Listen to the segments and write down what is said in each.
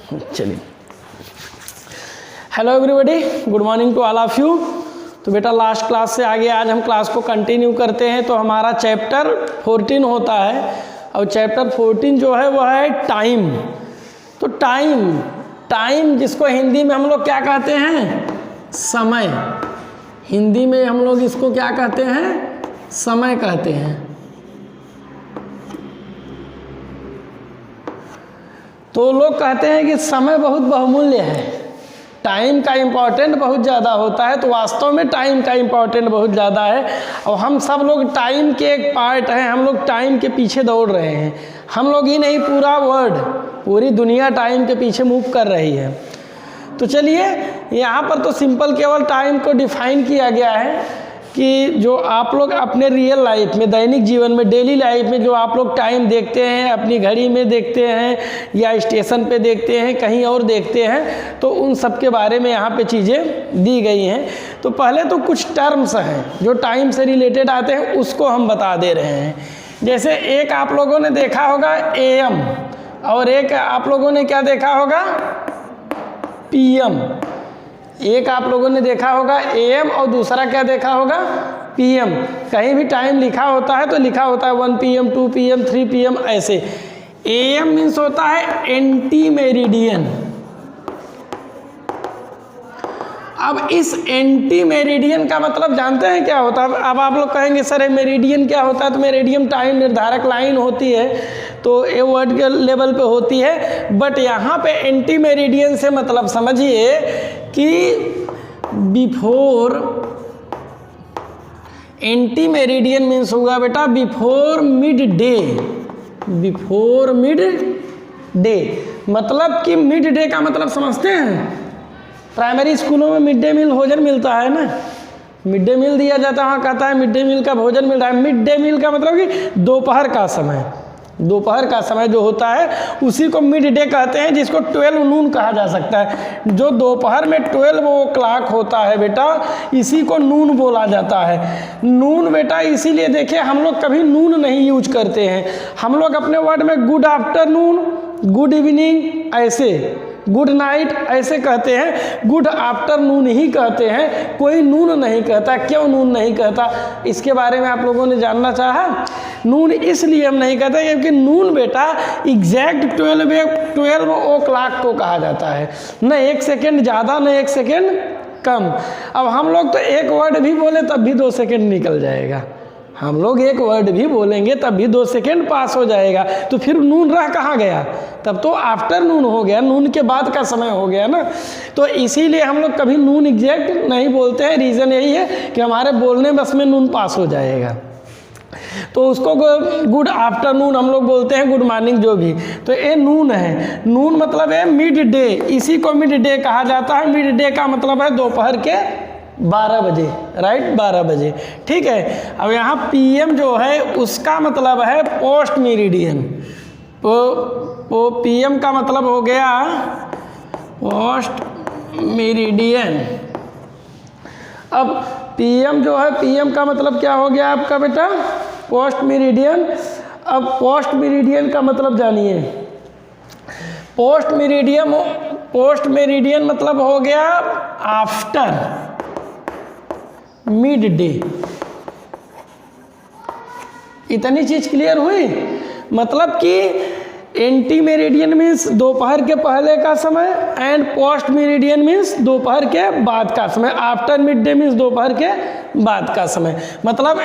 चलिए, hello everybody, good morning to all of you. तो बेटा लास्ट क्लास से आगे आज हम क्लास को कंटिन्यू करते हैं। तो हमारा चैप्टर 14 होता है और चैप्टर 14 जो है वो है टाइम। तो टाइम जिसको हिंदी में हम लोग क्या कहते हैं? समय। हिंदी में हम लोग इसको क्या कहते हैं? समय कहते हैं। तो लोग कहते हैं कि समय बहुत बहुमूल्य है, टाइम का इम्पोर्टेंट बहुत ज़्यादा होता है। तो वास्तव में टाइम का इम्पोर्टेंट बहुत ज़्यादा है और हम सब लोग टाइम के एक पार्ट हैं। हम लोग टाइम के पीछे दौड़ रहे हैं। हम लोग ही नहीं, पूरा वर्ल्ड, पूरी दुनिया टाइम के पीछे मूव कर रही है। तो चलिए, यहाँ पर तो सिंपल केवल टाइम को डिफाइन किया गया है कि जो आप लोग अपने रियल लाइफ में, दैनिक जीवन में, डेली लाइफ में जो आप लोग टाइम देखते हैं, अपनी घड़ी में देखते हैं या स्टेशन पे देखते हैं, कहीं और देखते हैं, तो उन सब के बारे में यहाँ पे चीज़ें दी गई हैं। तो पहले तो कुछ टर्म्स हैं जो टाइम से रिलेटेड आते हैं, उसको हम बता दे रहे हैं। जैसे एक आप लोगों ने देखा होगा AM और एक आप लोगों ने क्या देखा होगा? PM। एक आप लोगों ने देखा होगा AM और दूसरा क्या देखा होगा? PM। कहीं भी टाइम लिखा होता है तो लिखा होता है 1 PM, 2 PM, 3 PM ऐसे। AM मीन्स होता है एंटी मेरिडियन। अब इस एंटी मेरिडियन का मतलब जानते हैं क्या होता है? अब आप लोग कहेंगे सर मेरिडियन क्या होता है? तो मेरिडियन टाइम निर्धारक लाइन होती है, तो ये वर्ड के लेवल पे होती है। बट यहाँ पे एंटी मेरिडियन से मतलब समझिए कि बिफोर, एंटी मेरिडियन मीन्स होगा बेटा before mid day. Before mid day मतलब कि मिड डे का मतलब समझते हैं? प्राइमरी स्कूलों में मिड डे मील भोजन मिलता है ना, मिड डे मील दिया जाता है, वहाँ कहता है मिड डे मील का भोजन मिल रहा है। मिड डे मील का मतलब कि दोपहर का समय, दोपहर का समय जो होता है उसी को मिड डे कहते हैं, जिसको 12 नून कहा जा सकता है। जो दोपहर में 12 o'clock होता है बेटा, इसी को नून बोला जाता है। नून बेटा इसीलिए देखिए हम लोग कभी नून नहीं यूज करते हैं। हम लोग अपने वर्ड में गुड आफ्टरनून, गुड इवनिंग, ऐसे गुड नाइट ऐसे कहते हैं, गुड आफ्टरनून ही कहते हैं, कोई नून नहीं कहता। क्यों नून नहीं कहता, इसके बारे में आप लोगों ने जानना चाहा? नून इसलिए हम नहीं कहते क्योंकि नून बेटा एग्जैक्ट 12 o'clock को कहा जाता है, न 1 सेकेंड ज़्यादा न 1 सेकेंड कम। अब हम लोग तो एक वर्ड भी बोले तब भी 2 सेकेंड निकल जाएगा। हम लोग एक वर्ड भी बोलेंगे तब भी 2 सेकेंड पास हो जाएगा। तो फिर नून रह कहाँ गया? तब तो आफ्टरनून हो गया, नून के बाद का समय हो गया ना। तो इसीलिए हम लोग कभी नून एग्जैक्ट नहीं बोलते हैं। रीज़न यही है कि हमारे बोलने बस में नून पास हो जाएगा। तो उसको गुड आफ्टरनून हम लोग बोलते हैं, गुड मॉर्निंग जो भी। तो ये नून है। नून मतलब है मिड डे, इसी को मिड डे कहा जाता है। मिड डे का मतलब है दोपहर के 12 बजे, राइट, 12 बजे, ठीक है। अब यहाँ PM जो है उसका मतलब है पोस्ट मेरिडियन। तो PM का मतलब हो गया पोस्ट मेरिडियन। अब PM जो है, PM का मतलब क्या हो गया आपका बेटा? Post meridian. अब पोस्ट मेरिडियन का मतलब जानिए। पोस्ट मेरिडियन मतलब हो गया आफ्टर मिड डे। इतनी चीज क्लियर हुई? मतलब कि एंटी मेरिडियन मीन्स दोपहर के पहले का समय एंड पोस्ट मेरिडियन मीन्स दोपहर के बाद का समय। आफ्टर मिड डे मीन्स दोपहर के बाद का समय। मतलब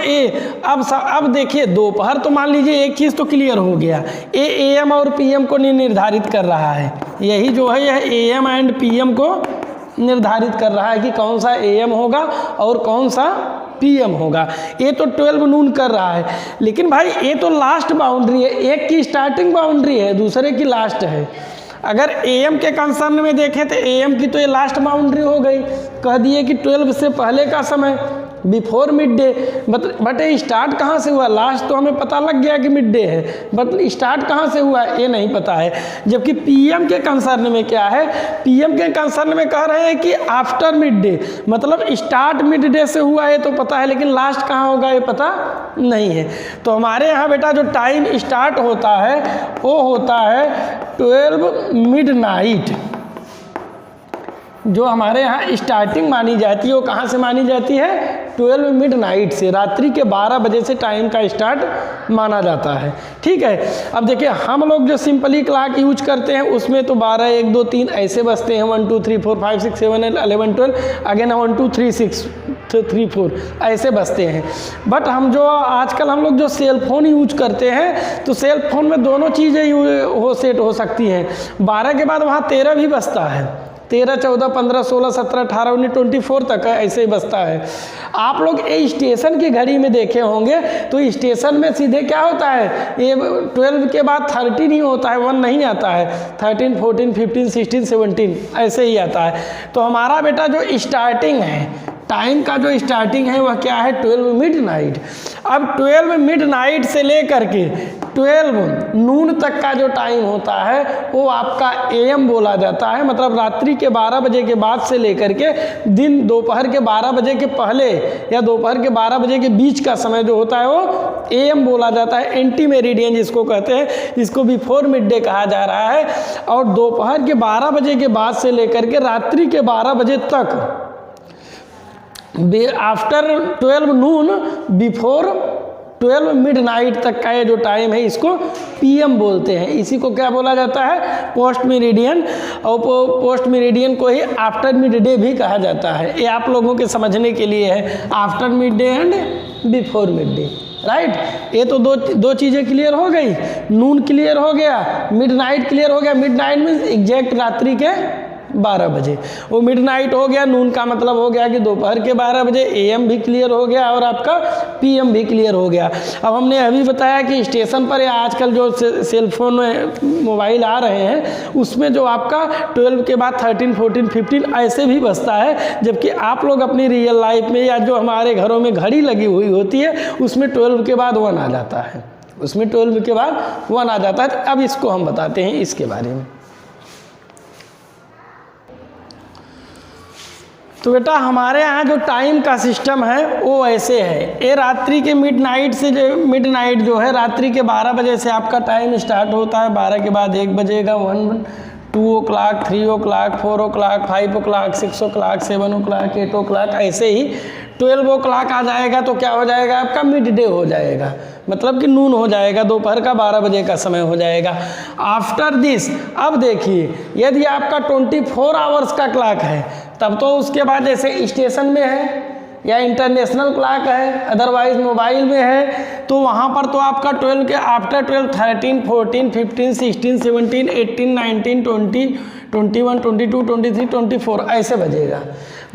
अब देखिए दोपहर तो मान लीजिए एक चीज़ तो क्लियर हो गया, AM और PM को निर्धारित कर रहा है। यही जो है यह AM एंड PM को निर्धारित कर रहा है कि कौन सा AM होगा और कौन सा PM होगा। ये तो 12 नून कर रहा है, लेकिन भाई ये तो लास्ट बाउंड्री है। एक की स्टार्टिंग बाउंड्री है, दूसरे की लास्ट है। अगर AM के कंसर्न में देखें तो AM की तो ये लास्ट बाउंड्री हो गई, कह दिए कि 12 से पहले का समय, बिफोर मिड डे। बट ये स्टार्ट कहाँ से हुआ? लास्ट तो हमें पता लग गया कि मिड डे है, बट स्टार्ट कहाँ से हुआ ये नहीं पता है। जबकि PM के कंसर्न में क्या है? PM के कंसर्न में कह रहे हैं कि आफ्टर मिड डे, मतलब स्टार्ट मिड डे से हुआ है तो पता है, लेकिन लास्ट कहाँ होगा ये पता नहीं है। तो हमारे यहाँ बेटा जो टाइम स्टार्ट होता है वो होता है 12 मिडनाइट जो हमारे यहाँ स्टार्टिंग मानी जाती है वो कहाँ से मानी जाती है? 12 मिडनाइट से, रात्रि के 12 बजे से टाइम का स्टार्ट माना जाता है। ठीक है, अब देखिए हम लोग जो सिंपली क्लॉक यूज करते हैं उसमें तो 12 1 2 3 ऐसे बजते हैं, 1 2 3 4 5 6 7 8 11 12 अगेन 1 2 3 6 3 4 ऐसे बजते हैं। बट हम जो आजकल हम लोग जो सेल फोन यूज करते हैं तो सेल फोन में दोनों चीज़ें सेट हो सकती हैं। 12 के बाद वहाँ 13 भी बजता है, 13 14 15 16 17 18 19 24 तक है, ऐसे ही बजता है। आप लोग ये स्टेशन की घड़ी में देखे होंगे तो स्टेशन में सीधे क्या होता है, ये 12 के बाद 13 ही होता है, 1 नहीं आता है, 13 14 15 16 17 ऐसे ही आता है। तो हमारा बेटा जो स्टार्टिंग है, टाइम का जो स्टार्टिंग है वह क्या है? 12 मिडनाइट। अब 12 मिडनाइट से लेकर के 12 नून तक का जो टाइम होता है वो आपका AM बोला जाता है। मतलब रात्रि के 12 बजे के बाद से लेकर के दिन दोपहर के 12 बजे के पहले या दोपहर के 12 बजे के बीच का समय जो होता है वो AM बोला जाता है। एंटी मेरिडियन जिसको कहते हैं, इसको बिफोर मिड डे कहा जा रहा है। और दोपहर के 12 बजे के बाद से लेकर के रात्रि के 12 बजे तक, आफ्टर 12 नून बिफोर 12 मिडनाइट तक का ये जो टाइम है इसको PM बोलते हैं। इसी को क्या बोला जाता है? Post meridian. और पोस्ट मेरिडियन को ही आफ्टर मिड डे भी कहा जाता है। ये आप लोगों के समझने के लिए है, after mid day and before mid day, right. ये तो दो चीज़ें क्लियर हो गई, नून क्लियर हो गया, मिडनाइट क्लियर हो गया। मिडनाइट मीन्स एग्जैक्ट रात्रि के 12 बजे, वो मिडनाइट हो गया। नून का मतलब हो गया कि दोपहर के 12 बजे। AM भी क्लियर हो गया और आपका PM भी क्लियर हो गया। अब हमने अभी बताया कि स्टेशन पर या आजकल जो सेल फोन मोबाइल आ रहे हैं उसमें जो आपका 12 के बाद 13 14 15 ऐसे भी बजता है, जबकि आप लोग अपनी रियल लाइफ में या जो हमारे घरों में घड़ी लगी हुई होती है उसमें 12 के बाद 1 आ जाता है, उसमें 12 के बाद 1 आ जाता है। तो अब इसको हम बताते हैं इसके बारे में। तो बेटा हमारे यहाँ जो टाइम का सिस्टम है वो ऐसे है, ये रात्रि के मिडनाइट से मिडनाइट जो है रात्रि के 12 बजे से आपका टाइम स्टार्ट होता है। 12 के बाद 1 बजेगा, 1 2 o'clock 3 o'clock 4 o'clock 5 o'clock 6 o'clock 7 o'clock 8 o'clock ऐसे ही 12 o'clock आ जाएगा तो क्या हो जाएगा? आपका मिड डे हो जाएगा, मतलब कि नून हो जाएगा, दोपहर का 12 बजे का समय हो जाएगा। आफ्टर दिस, अब देखिए यदि आपका 24 आवर्स का क्लॉक है तब तो उसके बाद जैसे स्टेशन में है या इंटरनेशनल क्लॉक है, अदरवाइज मोबाइल में है, तो वहाँ पर तो आपका 12 के आफ्टर 12 13 14 15 16 17 18 19 20 21 22 23 24 ऐसे बजेगा।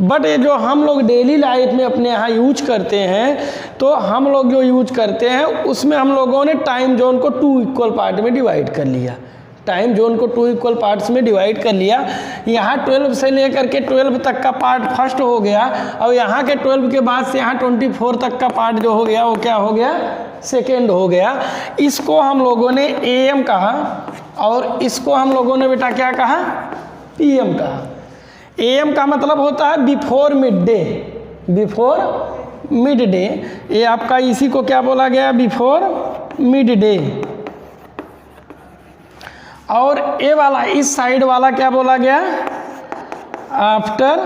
बट ये जो हम लोग डेली लाइफ में अपने यहाँ यूज करते हैं, तो हम लोग जो यूज करते हैं उसमें हम लोगों ने टाइम जोन को 2 इक्वल पार्ट में डिवाइड कर लिया। टाइम जोन को 2 इक्वल पार्ट्स में डिवाइड कर लिया। यहाँ 12 से लेकर के 12 तक का पार्ट फर्स्ट हो गया, और यहाँ के 12 के बाद से यहाँ 24 तक का पार्ट जो हो गया वो क्या हो गया? सेकेंड हो गया। इसको हम लोगों ने AM कहा और इसको हम लोगों ने बेटा क्या कहा? PM कहा। AM का मतलब होता है before mid day, before mid day. ये आपका इसी को क्या बोला गया? Before mid day. और ए वाला इस साइड वाला क्या बोला गया? After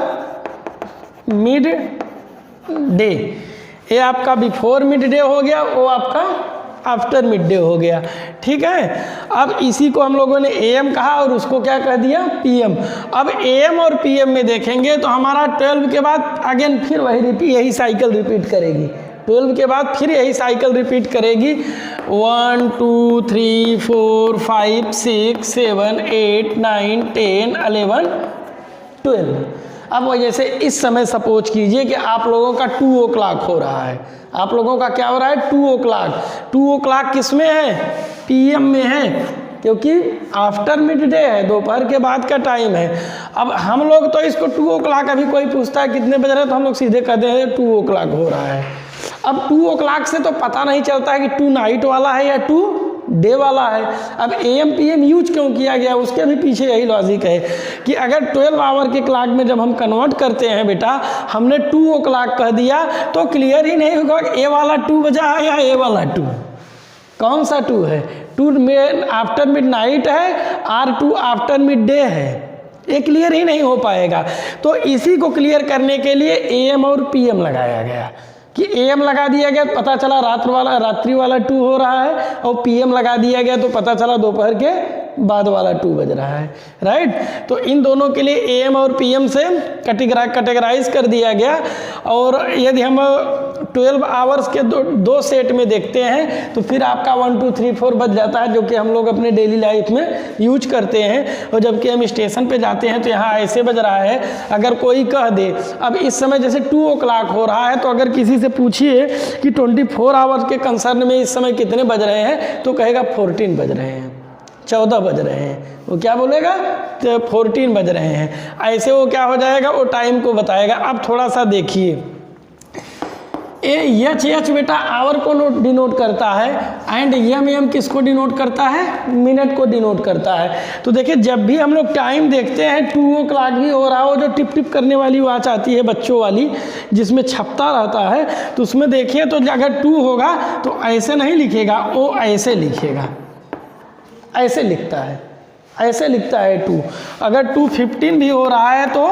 mid day. ये आपका बिफोर मिड डे हो गया, वो आपका आफ्टर मिड डे हो गया। ठीक है, अब इसी को हम लोगों ने AM कहा और उसको क्या कह दिया? PM। अब AM और PM में देखेंगे तो हमारा 12 के बाद अगेन फिर वही यही साइकिल रिपीट करेगी। 12 के बाद फिर यही साइकिल रिपीट करेगी। 1 2 3 4 5 6 7 8 9 10 11 12। अब जैसे इस समय सपोज कीजिए कि आप लोगों का 2 o'clock हो रहा है। आप लोगों का क्या हो रहा है? 2 o'clock। 2 o'clock किस में है? PM में है, क्योंकि आफ्टर मिड डे है, दोपहर के बाद का टाइम है। अब हम लोग तो इसको 2 o'clock, अभी कोई पूछता है कितने बज रहे हैं तो हम लोग सीधे कहते हैं 2 o'clock हो रहा है। अब 2 o'clock से तो पता नहीं चलता है कि 2 नाइट वाला है या 2 डे वाला है। अब AM PM यूज क्यों किया गया? उसके भी पीछे यही लॉजिक है कि अगर 12 आवर के क्लॉक में जब हम कन्वर्ट करते हैं बेटा, हमने 2 o'clock कह दिया तो क्लियर ही नहीं होगा ए वाला 2 बजा है या ए वाला 2। कौन सा 2 है? 2 आफ्टर मिड नाइट है, R2 आफ्टर मिड डे है, ये क्लियर ही नहीं हो पाएगा। तो इसी को क्लियर करने के लिए AM और PM लगाया गया कि AM लगा दिया गया, पता चला रात्रि वाला 2 हो रहा है, और PM लगा दिया गया तो पता चला दोपहर के बाद वाला 2 बज रहा है, राइट। तो इन दोनों के लिए AM और PM से कैटेगराइज कर दिया गया। और यदि हम 12 आवर्स के दो सेट में देखते हैं तो फिर आपका 1 2 3 4 बज जाता है, जो कि हम लोग अपने डेली लाइफ में यूज करते हैं। और जबकि हम स्टेशन पे जाते हैं तो यहाँ ऐसे बज रहा है। अगर कोई कह दे अब इस समय जैसे 2 o'clock हो रहा है, तो अगर किसी से पूछिए कि 24 आवर्स के कंसर्न में इस समय कितने बज रहे हैं, तो कहेगा 14 बज रहे हैं, 14 बज रहे हैं। वो क्या बोलेगा? तो 14 बज रहे हैं। ऐसे वो क्या हो जाएगा, वो टाइम को बताएगा। अब थोड़ा सा देखिए, एच बेटा आवर को डिनोट करता है, एंड एम किसको डिनोट करता है? मिनट को डिनोट करता है। तो देखिए, जब भी हम लोग टाइम देखते हैं 2 o'clock भी हो रहा हो, जो टिप टिप करने वाली वॉच आती है बच्चों वाली, जिसमें छपता रहता है, तो उसमें देखिए तो अगर 2 होगा तो ऐसे नहीं लिखेगा, वो ऐसे लिखेगा, ऐसे लिखता है, ऐसे लिखता है 2। अगर 2:15 भी हो रहा है तो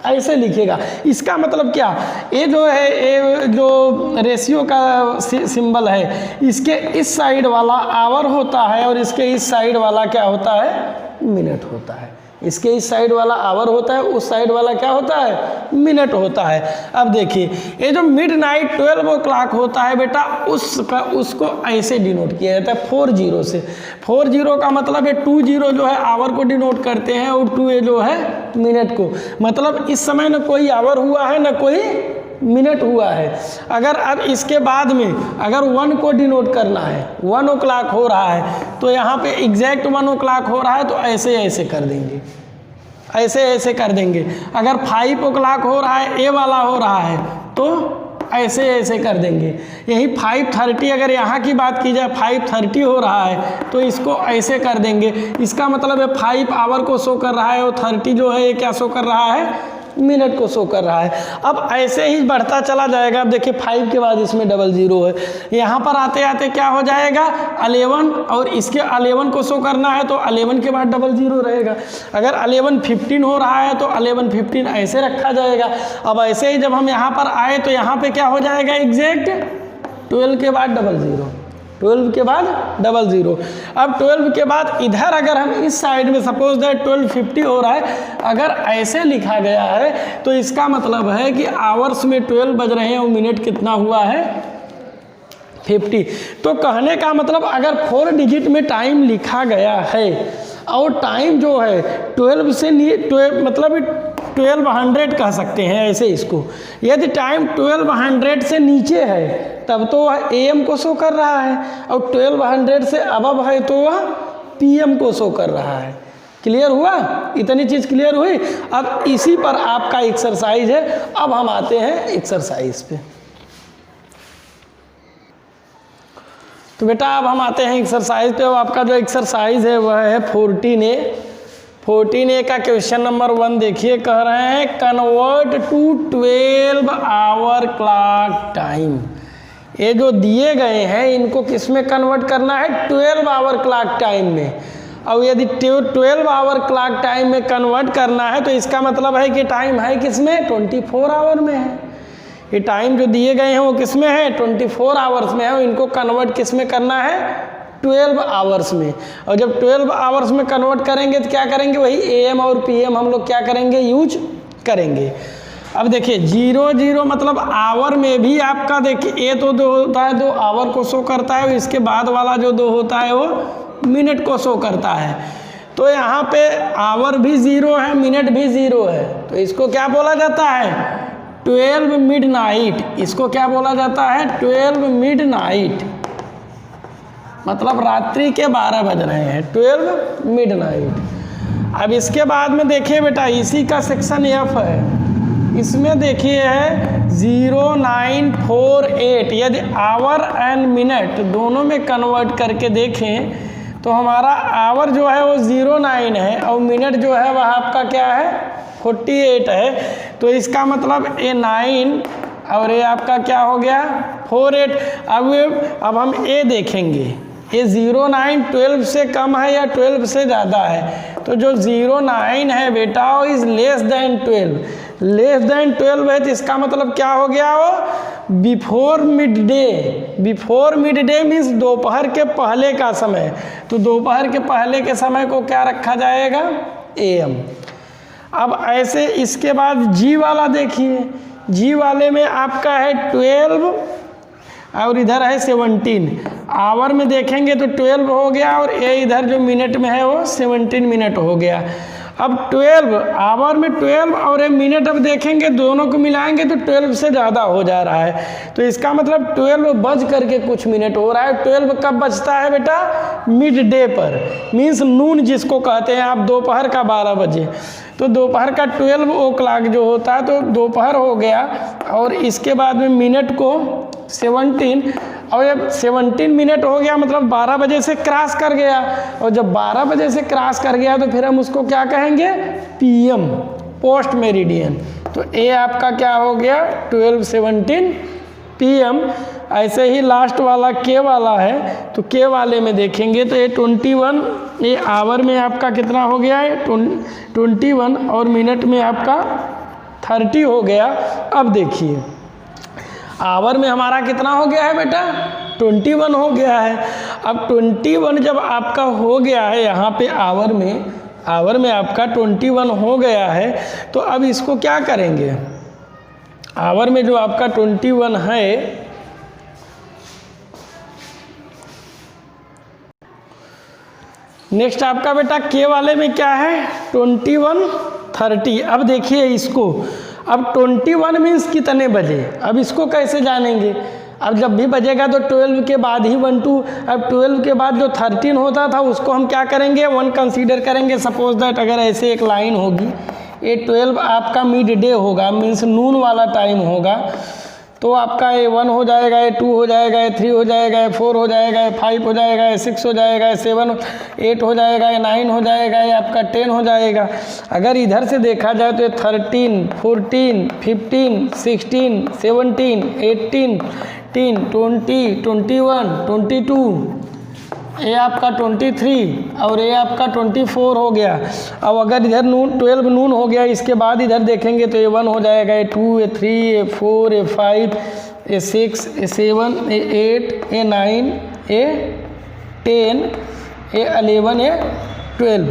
ऐसे लिखेगा। इसका मतलब क्या? ये जो है, ये जो रेशियो का सिंबल है, इसके इस साइड वाला आवर होता है और इसके इस साइड वाला क्या होता है? मिनट होता है। इसके इस साइड वाला आवर होता है, उस साइड वाला क्या होता है? मिनट होता है। अब देखिए, ये जो मिडनाइट 12 o'clock होता है बेटा, उसको ऐसे डिनोट किया जाता है 40 से। 40 का मतलब है 20 जो है आवर को डिनोट करते हैं, और 2 जो है मिनट को। मतलब इस समय न कोई आवर हुआ है न कोई मिनट हुआ है। अगर अब इसके बाद में अगर 1 को डिनोट करना है, 1 o'clock हो रहा है, तो यहाँ पे एग्जैक्ट 1 o'clock हो रहा है तो ऐसे ऐसे कर देंगे, ऐसे ऐसे कर देंगे। अगर 5 o'clock हो रहा है, ए वाला हो रहा है, तो ऐसे ऐसे कर देंगे। यही 5:30 अगर यहाँ की बात की जाए, 5:30 हो रहा है तो इसको ऐसे कर देंगे। इसका मतलब है 5 आवर को शो कर रहा है, और 30 जो है ये क्या शो कर रहा है? मिनट को शो कर रहा है। अब ऐसे ही बढ़ता चला जाएगा। अब देखिए 5 के बाद इसमें 00 है, यहाँ पर आते आते क्या हो जाएगा? 11, और इसके 11 को शो करना है तो 11 के बाद 00 रहेगा। अगर 11:15 हो रहा है तो 11:15 ऐसे रखा जाएगा। अब ऐसे ही जब हम यहाँ पर आए तो यहाँ पे क्या हो जाएगा? एग्जैक्ट 12 के बाद 00, 12 के बाद 00। अब 12 के बाद इधर अगर हम इस साइड में सपोज दैट 12:50 हो रहा है, अगर ऐसे लिखा गया है तो इसका मतलब है कि आवर्स में 12 बज रहे हैं और मिनट कितना हुआ है? 50। तो कहने का मतलब अगर 4 डिजिट में टाइम लिखा गया है और टाइम जो है 12 से 12 मतलब 1200 कह सकते हैं ऐसे इसको। यदि टाइम 1200 से नीचे है तब तो वह AM को शो कर रहा है, और 1200 से अबव है तो वह PM को शो कर रहा है। क्लियर हुआ? इतनी चीज़ क्लियर हुई? अब इसी पर आपका एक्सरसाइज है। अब हम आते हैं एक्सरसाइज पे। तो बेटा अब हम आते हैं एक्सरसाइज पे। अब आपका जो एक्सरसाइज है वह है 14A। 14A का क्वेश्चन नंबर 1 देखिए, कह रहे हैं convert to 12 hour clock time. ये जो दिए गए हैं इनको किस में कन्वर्ट करना है? 12 आवर क्लॉक टाइम में। और यदि 12 आवर क्लॉक टाइम में कन्वर्ट करना है तो इसका मतलब है कि टाइम है किस में? 24 आवर में है। ये टाइम जो दिए गए हैं वो किस में है? 24 आवर्स में है, और इनको कन्वर्ट किस में करना है? 12 आवर्स में। और जब 12 आवर्स में कन्वर्ट करेंगे तो क्या करेंगे? वही AM और PM हम लोग क्या करेंगे? यूज करेंगे। अब देखिए 00 मतलब आवर में भी आपका देखिए ये तो 2 होता है, 2 आवर को शो करता है, इसके बाद वाला जो 2 होता है वो मिनट को शो करता है। तो यहाँ पे आवर भी 0 है, मिनट भी 0 है, तो इसको क्या बोला जाता है? 12 मिडनाइट। इसको क्या बोला जाता है? 12 मिडनाइट। मतलब रात्रि के 12 बज रहे हैं, 12 मिडनाइट। अब इसके बाद में देखिए बेटा, इसी का सेक्शन F है, इसमें देखिए है 0948। यदि आवर एंड मिनट दोनों में कन्वर्ट करके देखें तो हमारा आवर जो है वो 09 है, और मिनट जो है वह आपका क्या है? 48 है। तो इसका मतलब ये 9 और ये आपका क्या हो गया? 48। अब हम ए देखेंगे, ये 09 12 से कम है या 12 से ज़्यादा है, तो जो 09 है बेटा वो is less than 12, less than 12 है, तो इसका मतलब क्या हो गया वो before mid day. Before mid day means दोपहर के पहले का समय, तो दोपहर के पहले के समय को क्या रखा जाएगा AM। अब ऐसे इसके बाद जी वाला देखिए, जी वाले में आपका है 12 और इधर है 17। आवर में देखेंगे तो 12 हो गया और ये इधर जो मिनट में है वो 17 मिनट हो गया। अब 12 आवर में 12 और ये मिनट अब देखेंगे दोनों को मिलाएंगे तो 12 से ज़्यादा हो जा रहा है, तो इसका मतलब 12 बज करके कुछ मिनट हो रहा है। 12 कब बजता है बेटा मिड डे पर, मीन्स नून जिसको कहते हैं आप, दोपहर का 12 बजे, तो दोपहर का 12 o'clock जो होता है तो दोपहर हो गया और इसके बाद में मिनट को 17 और जब 17 मिनट हो गया मतलब 12 बजे से क्रॉस कर गया, और जब 12 बजे से क्रॉस कर गया तो फिर हम उसको क्या कहेंगे PM, पोस्ट मेरिडियन। तो ए आपका क्या हो गया 12:17 PM। ऐसे ही लास्ट वाला के वाला है, तो के वाले में देखेंगे तो ये 21, ये आवर में आपका कितना हो गया है 21 और मिनट में आपका 30 हो गया। अब देखिए आवर में हमारा कितना हो गया है बेटा 21 हो गया है। अब 21 जब आपका हो गया है यहाँ पे आवर में आपका 21 हो गया है, तो अब इसको क्या करेंगे, आवर में जो आपका 21 है नेक्स्ट आपका बेटा के वाले में क्या है 21:30। अब देखिए इसको, अब 21 मीन्स कितने बजे, अब इसको कैसे जानेंगे, अब जब भी बजेगा तो 12 के बाद ही 1 2, अब 12 के बाद जो 13 होता था उसको हम क्या करेंगे 1 कंसीडर करेंगे। सपोज दैट अगर ऐसे एक लाइन होगी, ये 12 आपका मिड डे होगा, मीन्स नून वाला टाइम होगा, तो आपका ये 1 हो जाएगा, ये 2 हो जाएगा, ये 3 हो जाएगा, ये 4 हो जाएगा, ये 5 हो जाएगा, ये 6 हो जाएगा, ये 7 8 हो जाएगा, ये 9 हो जाएगा, ये आपका 10 हो जाएगा। अगर इधर से देखा जाए तो ये 13 14 15 16 17 18 20 21 22, ये आपका 23 और ये आपका 24 हो गया। अब अगर इधर नून 12 नून हो गया, इसके बाद इधर देखेंगे तो ये 1 हो जाएगा, ये 2, ये 3, ये 4, ये 5, ये 6, ये 7, ये 8, ये 9, ये 10, ये 11, ये 12।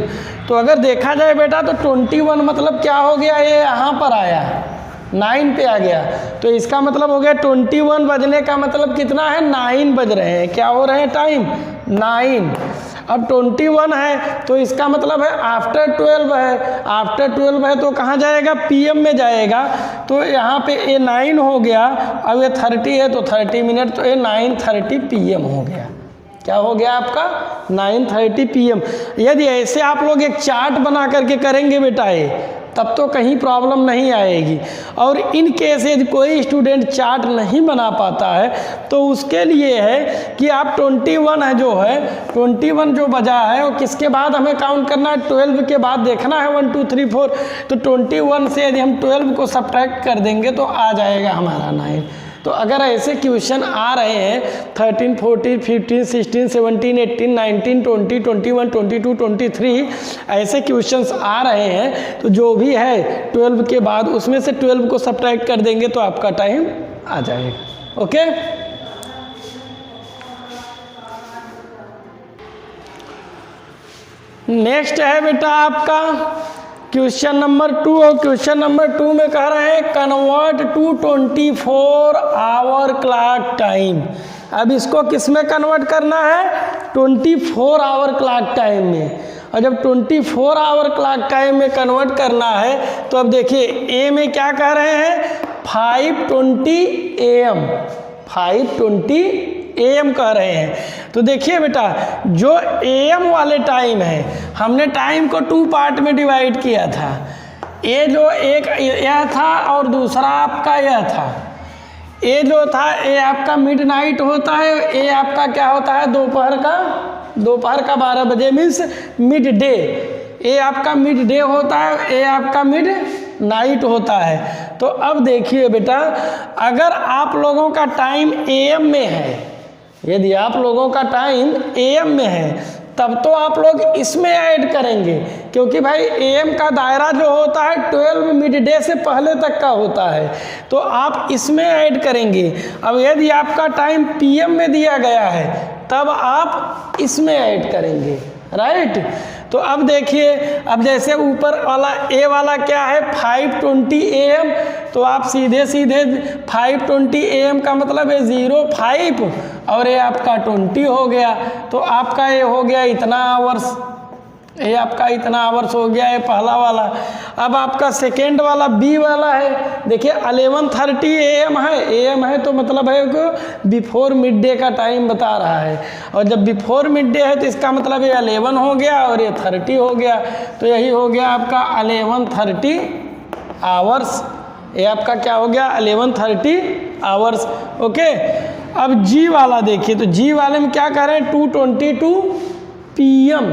तो अगर देखा जाए बेटा तो 21 मतलब क्या हो गया, ये यहाँ पर आया 9 पे आ गया, तो इसका मतलब हो गया 21 बजने का मतलब कितना है 9 बज रहे हैं, क्या हो रहे हैं टाइम 9। अब 21 है तो इसका मतलब है आफ्टर 12 है, आफ्टर 12 है तो कहाँ जाएगा PM में जाएगा, तो यहाँ पे ये 9 हो गया। अब ये 30 है तो 30 मिनट, तो ये 9:30 PM हो गया। क्या हो गया आपका 9:30 PM। यदि ऐसे आप लोग एक चार्ट बना करके करेंगे बेटा ये, तब तो कहीं प्रॉब्लम नहीं आएगी। और इन केस यदि कोई स्टूडेंट चार्ट नहीं बना पाता है तो उसके लिए है कि आप 21 है जो है 21 जो बजा है वो किसके बाद हमें काउंट करना है 12 के बाद देखना है 1 2 3 4, तो 21 से यदि हम 12 को सब्ट्रैक्ट कर देंगे तो आ जाएगा हमारा 9। तो अगर ऐसे क्वेश्चन आ रहे हैं 13 14 15 16 17 18 19 20 21 22 23 ऐसे क्वेश्चंस आ रहे हैं, तो जो भी है 12 के बाद उसमें से 12 को सब्ट्रैक्ट कर देंगे तो आपका टाइम आ जाएगा। ओके, नेक्स्ट है बेटा आपका क्वेश्चन नंबर 2, और क्वेश्चन नंबर 2 में कह रहे हैं convert to 24 hour clock time. अब इसको किस में कन्वर्ट करना है 24 आवर क्लॉक टाइम में, और जब 24 आवर क्लॉक टाइम में कन्वर्ट करना है तो अब देखिए ए में क्या कह रहे हैं 5:20 AM, 5:20 AM कह रहे हैं। तो देखिए बेटा जो AM वाले टाइम है हमने टाइम को 2 पार्ट में डिवाइड किया था, ये जो एक यह था और दूसरा आपका यह था। ये जो था ये आपका मिडनाइट होता है, ये आपका क्या होता है दोपहर का 12 बजे मीन्स मिड डे, ये आपका मिड डे होता है, ये आपका मिड नाइट होता है। तो अब देखिए बेटा अगर आप लोगों का टाइम AM में है यदि आप लोगों का टाइम AM में है तब तो आप लोग इसमें ऐड करेंगे, क्योंकि भाई AM का दायरा जो होता है 12 मिड डे से पहले तक का होता है, तो आप इसमें ऐड करेंगे। अब यदि आपका टाइम PM में दिया गया है तब आप इसमें ऐड करेंगे, राइट। तो अब देखिए, अब जैसे ऊपर वाला A वाला क्या है 5:20 AM, तो आप सीधे सीधे 5:20 AM का मतलब है 05 और ये आपका 20 हो गया, तो आपका ये हो गया इतना आवर्स, ये आपका इतना आवर्स हो गया, ये पहला वाला। अब आपका सेकेंड वाला B वाला है, देखिए 11:30 AM है, AM है तो मतलब है कि बिफोर मिड डे का टाइम बता रहा है, और जब बिफोर मिड डे है तो इसका मतलब ये 11 हो गया और ये 30 हो गया, तो यही हो गया आपका 11:30 आवर्स। ये आपका क्या हो गया 11:30 आवर्स, ओके। अब G वाला देखिए, तो G वाले में क्या कर रहे हैं 2:22 PM,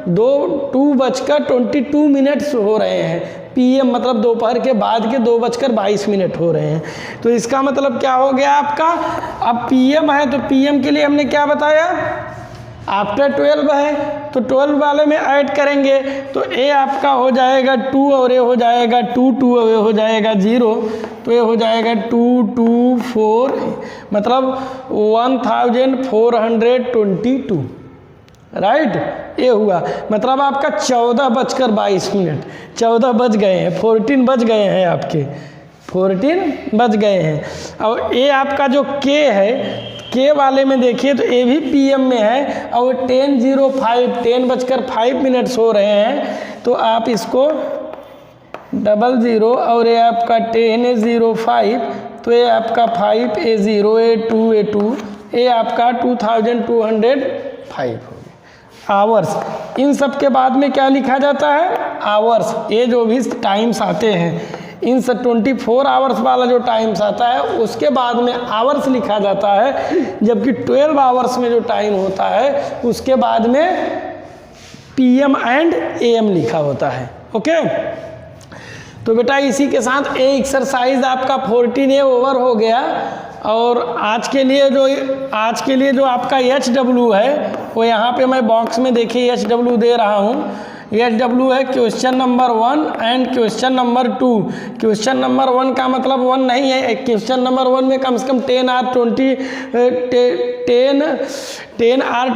2:22 हो रहे हैं, PM मतलब दोपहर के बाद के 2:22 हो रहे हैं, तो इसका मतलब क्या हो गया आपका, अब PM है तो PM के लिए हमने क्या बताया आफ्टर 12 है, तो 12 वाले में ऐड करेंगे, तो A आपका हो जाएगा 2 और ये हो जाएगा 2 और ये हो जाएगा 0, तो ये हो जाएगा 224 मतलब 1422, राइट। ये हुआ मतलब आपका 14:22, 14 बज गए हैं, 14 बज गए हैं आपके, 14 बज गए हैं। और ये आपका जो K है, K वाले में देखिए तो ये भी PM में है और 10:05 10:05 हो रहे हैं, तो आप इसको 00 और ये आपका 10:05, तो ये आपका 5 A0 A2 A2 ये आपका 2205 हो गया आवर्स। इन सब के बाद में क्या लिखा जाता है आवर्स, ये जो भी टाइम्स आते हैं इन सब 24 आवर्स वाला जो टाइम्स आता है उसके बाद में आवर्स लिखा जाता है, जबकि 12 आवर्स में जो टाइम होता है उसके बाद में PM एंड AM लिखा होता है, ओके। तो बेटा इसी के साथ ये एक्सरसाइज आपका 14A ओवर हो गया। और आज के लिए जो आपका HW है वो यहाँ पे मैं बॉक्स में देखिए HW दे रहा हूँ। HW है question number 1 and question number 2। Question number 1 का मतलब 1 नहीं है, क्वेश्चन नंबर 1 में कम से कम 10 और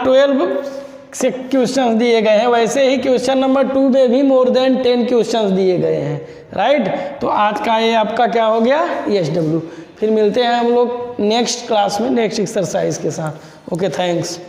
12 से क्वेश्चंस दिए गए हैं, वैसे ही क्वेश्चन नंबर 2 में भी मोर देन 10 क्वेश्चंस दिए गए हैं, राइट। तो आज का ये आपका क्या हो गया HW। फिर मिलते हैं हम लोग नेक्स्ट क्लास में नेक्स्ट एक्सरसाइज के साथ, ओके थैंक्स।